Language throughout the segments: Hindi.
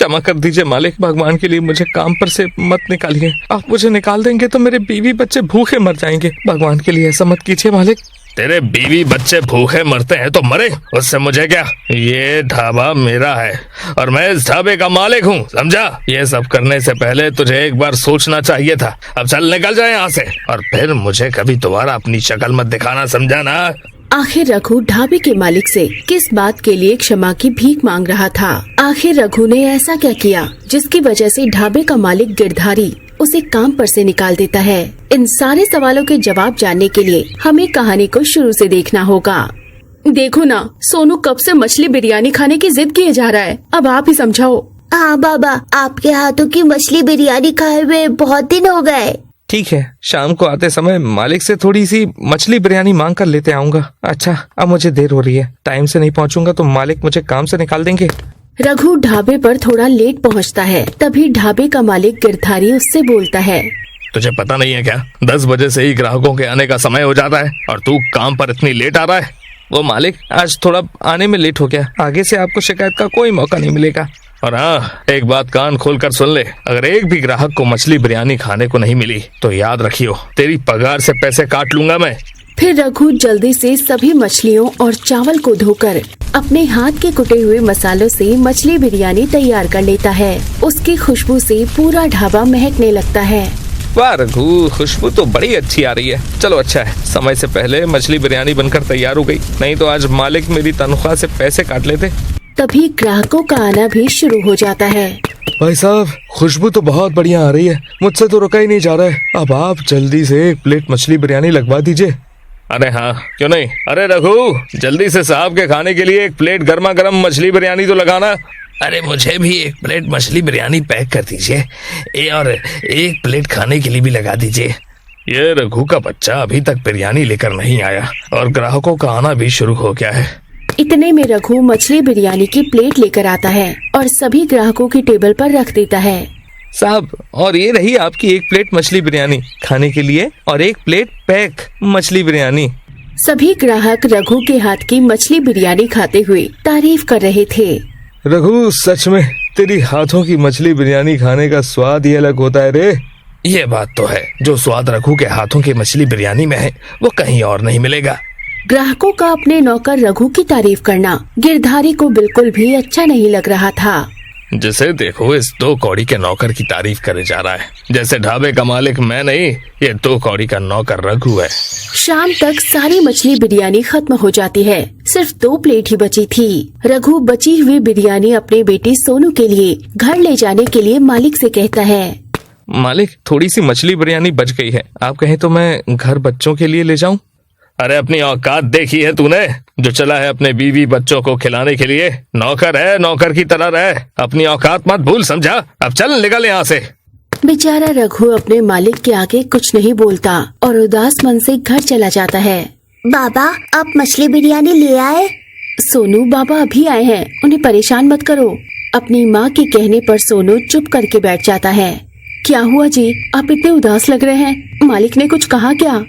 क्षमा कर दीजिए मालिक, भगवान के लिए मुझे काम पर से मत निकालिए। आप मुझे निकाल देंगे तो मेरे बीवी बच्चे भूखे मर जाएंगे। भगवान के लिए ऐसा मत कीजिए मालिक। तेरे बीवी बच्चे भूखे मरते हैं तो मरे, उससे मुझे क्या। ये ढाबा मेरा है और मैं इस ढाबे का मालिक हूँ, समझा। ये सब करने से पहले तुझे एक बार सोचना चाहिए था। अब चल निकल जाए यहाँ से और फिर मुझे कभी दोबारा अपनी शक्ल मत दिखाना, समझा ना। आखिर रघु ढाबे के मालिक से किस बात के लिए क्षमा की भीख मांग रहा था। आखिर रघु ने ऐसा क्या किया जिसकी वजह से ढाबे का मालिक गिरधारी उसे काम पर से निकाल देता है। इन सारे सवालों के जवाब जानने के लिए हमें कहानी को शुरू से देखना होगा। देखो ना, सोनू कब से मछली बिरयानी खाने की जिद किए जा रहा है, अब आप ही समझाओ। हाँ बाबा, आपके हाथों की मछली बिरयानी खाए हुए बहुत दिन हो गए। ठीक है, शाम को आते समय मालिक से थोड़ी सी मछली बिरयानी मांग कर लेते आऊंगा। अच्छा, अब मुझे देर हो रही है, टाइम से नहीं पहुंचूंगा तो मालिक मुझे काम से निकाल देंगे। रघु ढाबे पर थोड़ा लेट पहुंचता है। तभी ढाबे का मालिक गिरधारी उससे बोलता है, तुझे पता नहीं है क्या, 10 बजे से ही ग्राहकों के आने का समय हो जाता है और तू काम पर इतनी लेट आ रहा है। वो मालिक, आज थोड़ा आने में लेट हो गया, आगे से आपको शिकायत का कोई मौका नहीं मिलेगा। और हाँ, एक बात कान खोल कर सुन ले, अगर एक भी ग्राहक को मछली बिरयानी खाने को नहीं मिली तो याद रखियो, तेरी पगार से पैसे काट लूंगा मैं। फिर रघु जल्दी से सभी मछलियों और चावल को धोकर अपने हाथ के कुटे हुए मसालों से मछली बिरयानी तैयार कर लेता है। उसकी खुशबू से पूरा ढाबा महकने लगता है। वाह रघु, खुशबू तो बड़ी अच्छी आ रही है। चलो अच्छा है, समय से पहले मछली बिरयानी बनकर तैयार हो गई, नहीं तो आज मालिक मेरी तनख्वाह से पैसे काट लेते। तभी ग्राहकों का आना भी शुरू हो जाता है। भाई साहब, खुशबू तो बहुत बढ़िया आ रही है, मुझसे तो रुका ही नहीं जा रहा है। अब आप जल्दी से एक प्लेट मछली बिरयानी लगवा दीजिए। अरे हाँ, क्यों नहीं। अरे रघु, जल्दी से साहब के खाने के लिए एक प्लेट गर्मा गर्म मछली बिरयानी तो लगाना। अरे मुझे भी एक प्लेट मछली बिरयानी पैक कर दीजिए और एक प्लेट खाने के लिए भी लगा दीजिए। ये रघु का बच्चा अभी तक बिरयानी लेकर नहीं आया और ग्राहकों का आना भी शुरू हो गया है। इतने में रघु मछली बिरयानी की प्लेट लेकर आता है और सभी ग्राहकों की टेबल पर रख देता है। साहब, और ये रही आपकी एक प्लेट मछली बिरयानी खाने के लिए और एक प्लेट पैक मछली बिरयानी। सभी ग्राहक रघु के हाथ की मछली बिरयानी खाते हुए तारीफ कर रहे थे। रघु, सच में तेरी हाथों की मछली बिरयानी खाने का स्वाद ही अलग होता है रे। ये बात तो है, जो स्वाद रघु के हाथों की मछली बिरयानी में है वो कहीं और नहीं मिलेगा। ग्राहकों का अपने नौकर रघु की तारीफ करना गिरधारी को बिल्कुल भी अच्छा नहीं लग रहा था। जिसे देखो इस 2 कौड़ी के नौकर की तारीफ करे जा रहा है, जैसे ढाबे का मालिक मैं नहीं, ये 2 कौड़ी का नौकर रघु है। शाम तक सारी मछली बिरयानी खत्म हो जाती है, सिर्फ 2 प्लेट ही बची थी। रघु बची हुई बिरयानी अपने बेटी सोनू के लिए घर ले जाने के लिए मालिक से कहता है, मालिक, थोड़ी सी मछली बिरयानी बच गई है, आप कहें तो मैं घर बच्चों के लिए ले जाऊं? अरे अपनी औकात देखी है तूने, जो चला है अपने बीवी बच्चों को खिलाने के लिए। नौकर है, नौकर की तरह रहे, अपनी औकात मत भूल, समझा। अब चल निकल यहाँ से। बेचारा रघु अपने मालिक के आगे कुछ नहीं बोलता और उदास मन से घर चला जाता है। बाबा, आप मछली बिरयानी ले आए? सोनू, बाबा अभी आए हैं, उन्हें परेशान मत करो। अपनी माँ के कहने पर सोनू चुप करके बैठ जाता है। क्या हुआ जी, आप इतने उदास लग रहे हैं, मालिक ने कुछ कहा क्या?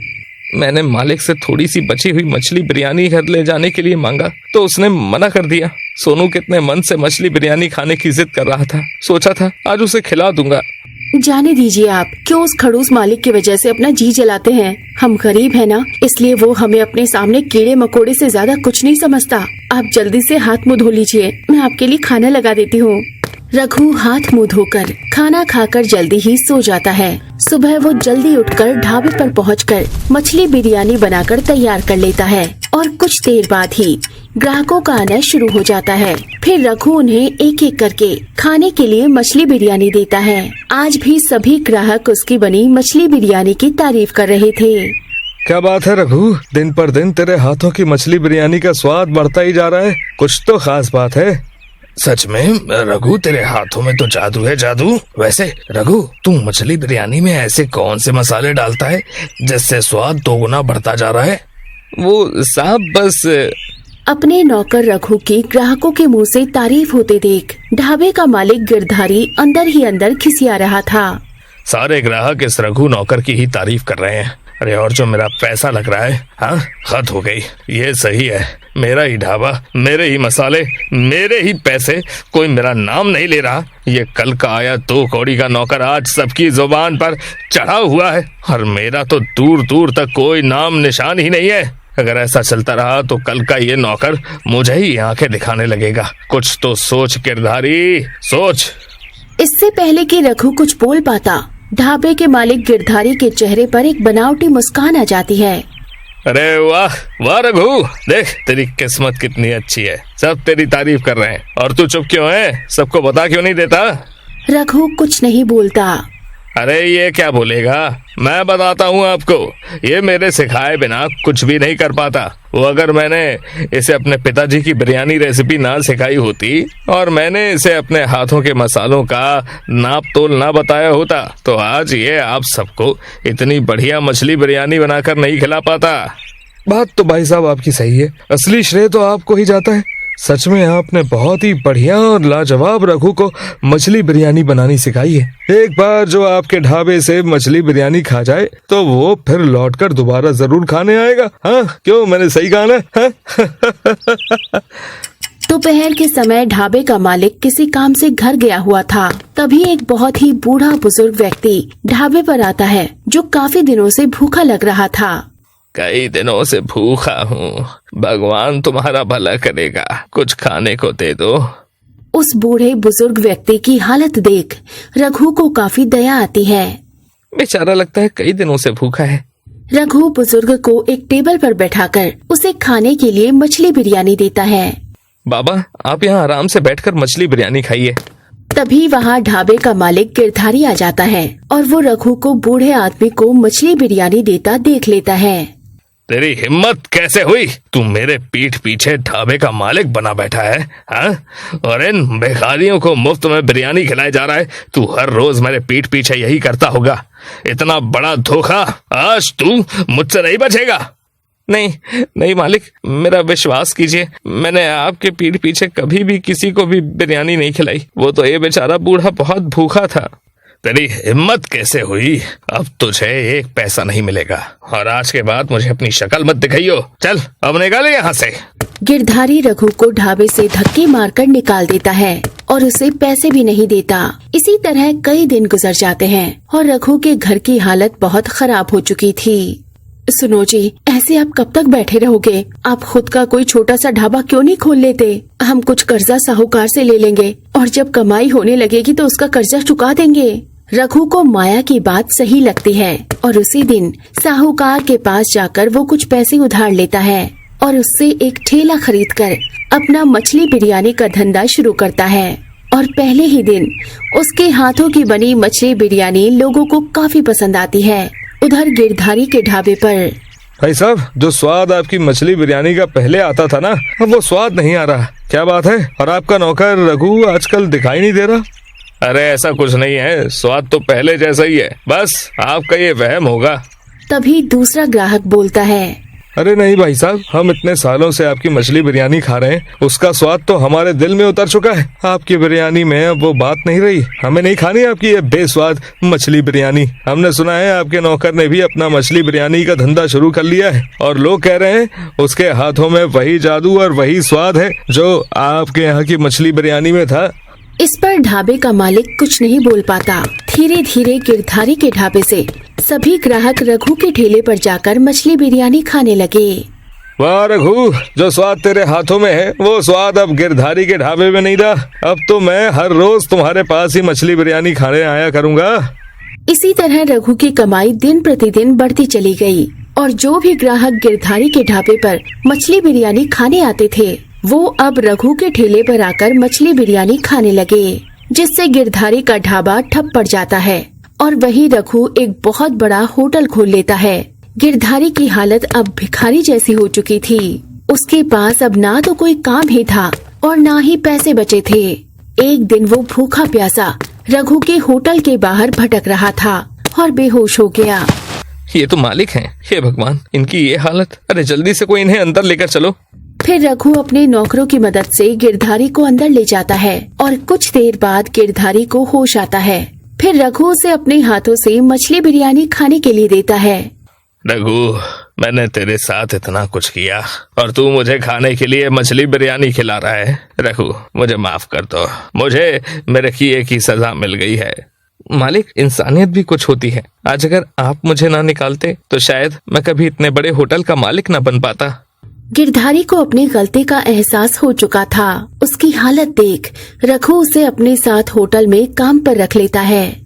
मैंने मालिक से थोड़ी सी बची हुई मछली बिरयानी घर ले जाने के लिए मांगा तो उसने मना कर दिया। सोनू कितने मन से मछली बिरयानी खाने की जिद कर रहा था, सोचा था आज उसे खिला दूंगा। जाने दीजिए, आप क्यों उस खड़ूस मालिक की वजह से अपना जी जलाते हैं। हम गरीब हैं ना, इसलिए वो हमें अपने सामने कीड़े मकोड़े से ज्यादा कुछ नहीं समझता। आप जल्दी से हाथ मुंह धो लीजिए, मैं आपके लिए खाना लगा देती हूँ। रघु हाथ मुंह धोकर खाना खाकर जल्दी ही सो जाता है। सुबह वो जल्दी उठकर ढाबे पर पहुंचकर मछली बिरयानी बनाकर तैयार कर लेता है और कुछ देर बाद ही ग्राहकों का आना शुरू हो जाता है। फिर रघु उन्हें एक एक करके खाने के लिए मछली बिरयानी देता है। आज भी सभी ग्राहक उसकी बनी मछली बिरयानी की तारीफ कर रहे थे। क्या बात है रघु, दिन पर दिन तेरे हाथों की मछली बिरयानी का स्वाद बढ़ता ही जा रहा है, कुछ तो खास बात है। सच में रघु, तेरे हाथों में तो जादू है, जादू। वैसे रघु, तू मछली बिरयानी में ऐसे कौन से मसाले डालता है जिससे स्वाद 2 गुना बढ़ता जा रहा है? वो साहब, बस अपने नौकर रघु की ग्राहकों के मुंह से तारीफ होते देख ढाबे का मालिक गिरधारी अंदर ही अंदर खिसिया रहा था। सारे ग्राहक इस रघु नौकर की ही तारीफ कर रहे हैं। अरे और जो मेरा पैसा लग रहा है, हाँ हद हो गई। ये सही है, मेरा ही ढाबा, मेरे ही मसाले, मेरे ही पैसे, कोई मेरा नाम नहीं ले रहा। ये कल का आया 2 कौड़ी का नौकर आज सबकी जुबान पर चढ़ा हुआ है और मेरा तो दूर दूर तक कोई नाम निशान ही नहीं है। अगर ऐसा चलता रहा तो कल का ये नौकर मुझे ही आंखें दिखाने लगेगा। कुछ तो सोच गिरधारी, सोच। इससे पहले कि रघु कुछ बोल पाता, ढाबे के मालिक गिरधारी के चेहरे पर एक बनावटी मुस्कान आ जाती है। अरे वाह वाह रघु, देख तेरी किस्मत कितनी अच्छी है, सब तेरी तारीफ कर रहे हैं और तू चुप क्यों है? सबको बता क्यों नहीं देता? रघु कुछ नहीं बोलता। अरे ये क्या बोलेगा, मैं बताता हूँ आपको। ये मेरे सिखाए बिना कुछ भी नहीं कर पाता। वो अगर मैंने इसे अपने पिताजी की बिरयानी रेसिपी ना सिखाई होती और मैंने इसे अपने हाथों के मसालों का नाप तोल ना बताया होता तो आज ये आप सबको इतनी बढ़िया मछली बिरयानी बनाकर नहीं खिला पाता। बात तो भाई साहब आपकी सही है, असली श्रेय तो आपको ही जाता है। सच में आपने बहुत ही बढ़िया और लाजवाब रघु को मछली बिरयानी बनानी सिखाई है। एक बार जो आपके ढाबे से मछली बिरयानी खा जाए तो वो फिर लौटकर दोबारा जरूर खाने आएगा। हाँ क्यों, मैंने सही कहा ना? दोपहर के समय ढाबे का मालिक किसी काम से घर गया हुआ था। तभी एक बहुत ही बूढ़ा बुजुर्ग व्यक्ति ढाबे पर आता है जो काफी दिनों से भूखा लग रहा था। कई दिनों से भूखा हूँ, भगवान तुम्हारा भला करेगा, कुछ खाने को दे दो। उस बूढ़े बुजुर्ग व्यक्ति की हालत देख रघु को काफी दया आती है। बेचारा लगता है कई दिनों से भूखा है। रघु बुजुर्ग को एक टेबल पर बैठाकर उसे खाने के लिए मछली बिरयानी देता है। बाबा आप यहाँ आराम से बैठकर मछली बिरयानी खाइए। तभी वहाँ ढाबे का मालिक गिरधारी आ जाता है और वो रघु को बूढ़े आदमी को मछली बिरयानी देता देख लेता है। तेरी हिम्मत कैसे हुई? तू मेरे पीठ पीछे ढाबे का मालिक बना बैठा है, हाँ? और इन भिखारियों को मुफ्त में बिरयानी खिलाई जा रहा है। तू हर रोज मेरे पीठ पीछे यही करता होगा। इतना बड़ा धोखा आज तू मुझसे नहीं बचेगा। नहीं नहीं मालिक, मेरा विश्वास कीजिए, मैंने आपके पीठ पीछे कभी भी किसी को भी बिरयानी नहीं खिलाई। वो तो ये बेचारा बूढ़ा बहुत भूखा था। तेरी हिम्मत कैसे हुई? अब तुझे 1 पैसा नहीं मिलेगा और आज के बाद मुझे अपनी शक्ल मत दिखाइयो। चल अब निकाले यहाँ से। गिरधारी रघु को ढाबे से धक्के मारकर निकाल देता है और उसे पैसे भी नहीं देता। इसी तरह कई दिन गुजर जाते हैं और रघु के घर की हालत बहुत खराब हो चुकी थी। सुनो जी, ऐसे आप कब तक बैठे रहोगे? आप खुद का कोई छोटा सा ढाबा क्यों नहीं खोल लेते? हम कुछ कर्जा साहूकार से ले लेंगे और जब कमाई होने लगेगी तो उसका कर्जा चुका देंगे। रघु को माया की बात सही लगती है और उसी दिन साहूकार के पास जाकर वो कुछ पैसे उधार लेता है और उससे एक ठेला खरीदकर अपना मछली बिरयानी का धंधा शुरू करता है। और पहले ही दिन उसके हाथों की बनी मछली बिरयानी लोगों को काफी पसंद आती है। उधर गिरधारी के ढाबे पर भाई साहब, जो स्वाद आपकी मछली बिरयानी का पहले आता था ना, अब वो स्वाद नहीं आ रहा। क्या बात है? और आपका नौकर रघु आजकल दिखाई नहीं दे रहा। अरे ऐसा कुछ नहीं है, स्वाद तो पहले जैसा ही है, बस आपका ये वहम होगा। तभी दूसरा ग्राहक बोलता है, अरे नहीं भाई साहब, हम इतने सालों से आपकी मछली बिरयानी खा रहे हैं, उसका स्वाद तो हमारे दिल में उतर चुका है। आपकी बिरयानी में अब वो बात नहीं रही। हमें नहीं खानी आपकी ये बेस्वाद मछली बिरयानी। हमने सुना है आपके नौकर ने भी अपना मछली बिरयानी का धंधा शुरू कर लिया है और लोग कह रहे हैं उसके हाथों में वही जादू और वही स्वाद है जो आपके यहाँ की मछली बिरयानी में था। इस पर ढाबे का मालिक कुछ नहीं बोल पाता। धीरे धीरे गिरधारी के ढाबे से सभी ग्राहक रघु के ठेले पर जाकर मछली बिरयानी खाने लगे। वाह रघु, जो स्वाद तेरे हाथों में है वो स्वाद अब गिरधारी के ढाबे में नहीं रहा। अब तो मैं हर रोज तुम्हारे पास ही मछली बिरयानी खाने आया करूँगा। इसी तरह रघु की कमाई दिन प्रतिदिन बढ़ती चली गई और जो भी ग्राहक गिरधारी के ढाबे पर मछली बिरयानी खाने आते थे वो अब रघु के ठेले पर आकर मछली बिरयानी खाने लगे, जिससे गिरधारी का ढाबा ठप पड़ जाता है और वही रघु एक बहुत बड़ा होटल खोल लेता है। गिरधारी की हालत अब भिखारी जैसी हो चुकी थी। उसके पास अब ना तो कोई काम ही था और ना ही पैसे बचे थे। एक दिन वो भूखा प्यासा रघु के होटल के बाहर भटक रहा था और बेहोश हो गया। ये तो मालिक हैं, हे भगवान, इनकी ये हालत। अरे जल्दी से कोई इन्हें अंदर लेकर चलो। फिर रघु अपने नौकरों की मदद से गिरधारी को अंदर ले जाता है और कुछ देर बाद गिरधारी को होश आता है। फिर रघु उसे अपने हाथों से मछली बिरयानी खाने के लिए देता है। रघु, मैंने तेरे साथ इतना कुछ किया और तू मुझे खाने के लिए मछली बिरयानी खिला रहा है। रघु, मुझे माफ कर दो, मुझे मेरे किए की सजा मिल गई है। मालिक, इंसानियत भी कुछ होती है। आज अगर आप मुझे ना निकालते तो शायद मैं कभी इतने बड़े होटल का मालिक ना बन पाता। गिरधारी को अपनी गलती का एहसास हो चुका था। उसकी हालत देख रघु उसे अपने साथ होटल में काम पर रख लेता है।